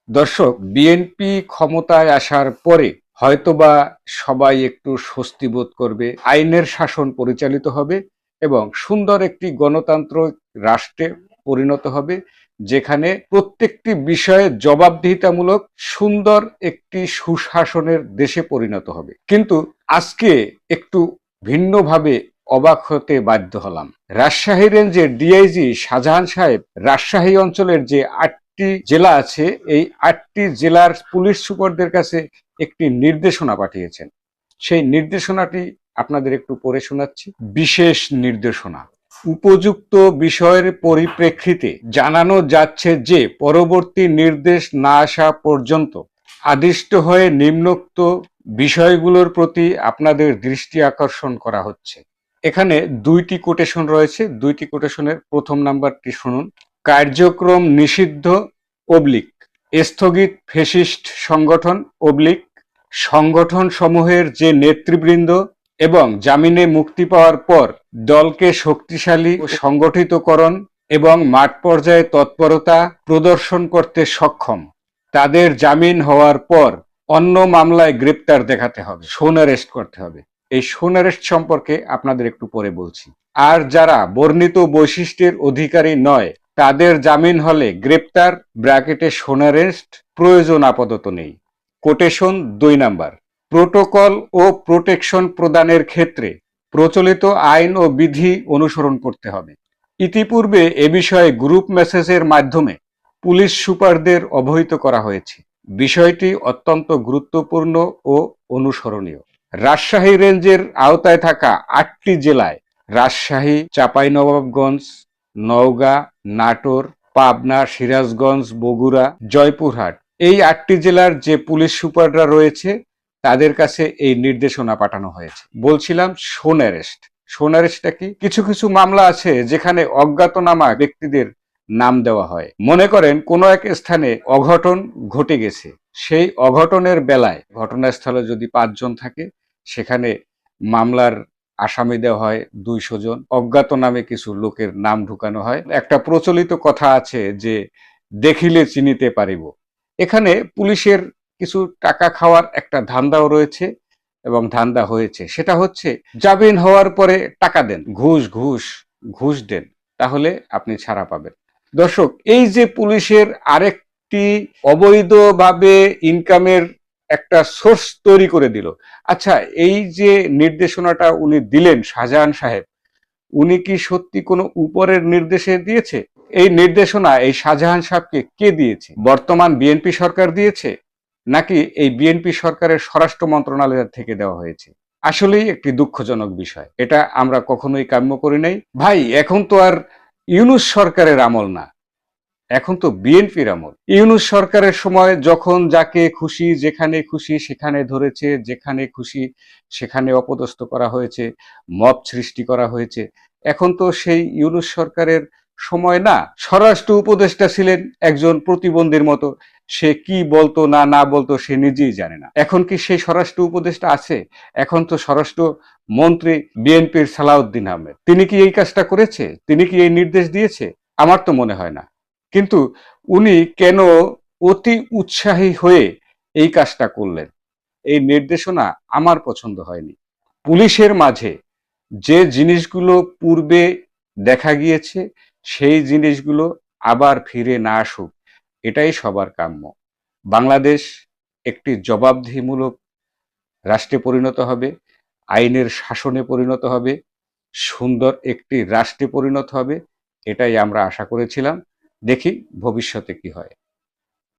দর্শক, বিএনপি ক্ষমতায় আসার পরে হয়তোবা সবাই একটু স্বস্তি বোধ করবে, আইনের শাসন পরিচালিত হবে এবং সুন্দর একটি গণতান্ত্রিক রাষ্ট্রে পরিণত হবে, যেখানে প্রত্যেকটি বিষয়ে জবাবদিহিতামূলক সুন্দর একটি সুশাসনের দেশে পরিণত হবে। কিন্তু আজকে একটু ভিন্নভাবে অবাক হতে বাধ্য হলাম। রাজশাহী রেঞ্জের ডিআইজি শাহজাহান সাহেব রাজশাহী অঞ্চলের যে 8টি জেলা আছে, এই 8টি জেলার পুলিশ সুপারদের কাছে একটি নির্দেশনা পাঠিয়েছেন। সেই নির্দেশনাটি আপনাদের একটু পড়ে শোনাচ্ছি। বিশেষ নির্দেশনা: উপযুক্ত বিষয়ের পরিপ্রেক্ষিতে জানানো যাচ্ছে যে পরবর্তী নির্দেশ না আসা পর্যন্ত আদিষ্ট হয়ে নিম্নোক্ত বিষয়গুলোর প্রতি আপনাদের দৃষ্টি আকর্ষণ করা হচ্ছে। এখানে 2টি কোটেশন রয়েছে। 2টি কোটেশনের প্রথম নাম্বারটি শুনুন। কার্যক্রম নিষিদ্ধ অবলিক স্থগিত ফ্যাসিস্ট সংগঠন অবলিক সংগঠন সমূহের যে নেতৃবৃন্দ এবং জামিনে মুক্তি পাওয়ার পর দলকে শক্তিশালী ও সংগঠিতকরণ এবং মাঠ পর্যায়ে তৎপরতা প্রদর্শন করতে সক্ষম, তাদের জামিন হওয়ার পর অন্য মামলায় গ্রেপ্তার দেখাতে হবে, শোন অ্যারেস্ট করতে হবে। এই শোন অ্যারেস্ট সম্পর্কে আপনাদের একটু পরে বলছি। আর যারা বর্ণিত বৈশিষ্ট্যের অধিকারী নয়, তাদের জামিন হলে গ্রেপ্তার ব্র্যাকেটে শোন অ্যারেস্ট প্রয়োজন আপাতত নেই। কোটেশন 2 নাম্বার: প্রোটোকল ও প্রোটেকশন প্রদানের ক্ষেত্রে প্রচলিত আইন ও বিধি অনুসরণ করতে হবে। ইতিপূর্বে এ বিষয়ে গ্রুপ মেসেজের মাধ্যমে পুলিশ সুপারদের অবহিত করা হয়েছে। বিষয়টি অত্যন্ত গুরুত্বপূর্ণ ও অনুসরণীয়। রাজশাহী রেঞ্জের আওতায় থাকা 8টি জেলায় রাজশাহী, চাঁপাইনবাবগঞ্জ, নওগাঁ, নাটোর, পাবনা, সিরাজগঞ্জ, বগুড়া, জয়পুরহাট, এই 8টি জেলার যে পুলিশ সুপাররা রয়েছে তাদের কাছে এই নির্দেশনা পাঠানো হয়েছে। বলছিলাম শোন অ্যারেস্ট। শোন অ্যারেস্টটা কি? কিছু কিছু মামলা আছে যেখানে অজ্ঞাতনামা ব্যক্তিদের নাম দেওয়া হয়। মনে করেন কোনো এক স্থানে অঘটন ঘটে গেছে, সেই অঘটনের বেলায় ঘটনাস্থলে যদি 5 জন থাকে, সেখানে মামলার আসামি দেওয়া হয় 200 জন, অজ্ঞাত নামে কিছু লোকের নাম ঢুকানো হয়। একটা প্রচলিত কথা আছে যে দেখিলে চিনিতে পারিব। এখানে পুলিশের কিছু টাকা খাওয়ার একটা ধান্দাও রয়েছে এবং ধান্দা হয়েছে। সেটা হচ্ছে জামিন হওয়ার পরে টাকা দেন, ঘুষ ঘুষ ঘুষ দেন, তাহলে আপনি ছাড়া পাবেন। দর্শক, এই যে পুলিশের আরেকটি অবৈধভাবে ইনকামের একটা সোর্স তৈরি করে দিল। আচ্ছা, এই যে নির্দেশনাটা উনি দিলেন শাহজাহান সাহেব, উনি কি সত্যি কোনো উপরের নির্দেশে দিয়েছে? এই নির্দেশনা এই শাহজাহান সাহেবকে কে দিয়েছে? বর্তমান বিএনপি সরকার দিয়েছে, নাকি এই বিএনপি সরকারের স্বরাষ্ট্র মন্ত্রণালয় থেকে দেওয়া হয়েছে? আসলেই একটি দুঃখজনক বিষয়। এটা আমরা কখনোই কাম্য করি নাই। ভাই, এখন তো আর ইউনূস সরকারের আমল না, এখন তো বিএনপির আমল। ইউনূস সরকারের সময় যখন যাকে খুশি যেখানে খুশি সেখানে ধরেছে, যেখানে খুশি সেখানে অপদস্থ করা হয়েছে, মব সৃষ্টি করা হয়েছে। এখন তো সেই ইউনূস সরকারের সময় না। স্বরাষ্ট্র উপদেষ্টা ছিলেন একজন প্রতিবন্ধীর মতো, সে কি বলতো না না বলতো সে নিজেই জানে না। এখন কি সেই স্বরাষ্ট্র উপদেষ্টা আছে? এখন তো স্বরাষ্ট্র মন্ত্রী বিএনপির সালাউদ্দিন আহমেদ। তিনি কি এই কাজটা করেছে? তিনি কি এই নির্দেশ দিয়েছে? আমার তো মনে হয় না। কিন্তু উনি কেন অতি উৎসাহী হয়ে এই কাজটা করলেন? এই নির্দেশনা আমার পছন্দ হয়নি। পুলিশের মাঝে যে জিনিসগুলো পূর্বে দেখা গিয়েছে, সেই জিনিসগুলো আবার ফিরে না আসুক, এটাই সবার কাম্য। বাংলাদেশ একটি জবাবদিহিমূলক রাষ্ট্রে পরিণত হবে, আইনের শাসনে পরিণত হবে, সুন্দর একটি রাষ্ট্রে পরিণত হবে, এটাই আমরা আশা করেছিলাম। দেখি ভবিষ্যতে কি হয়।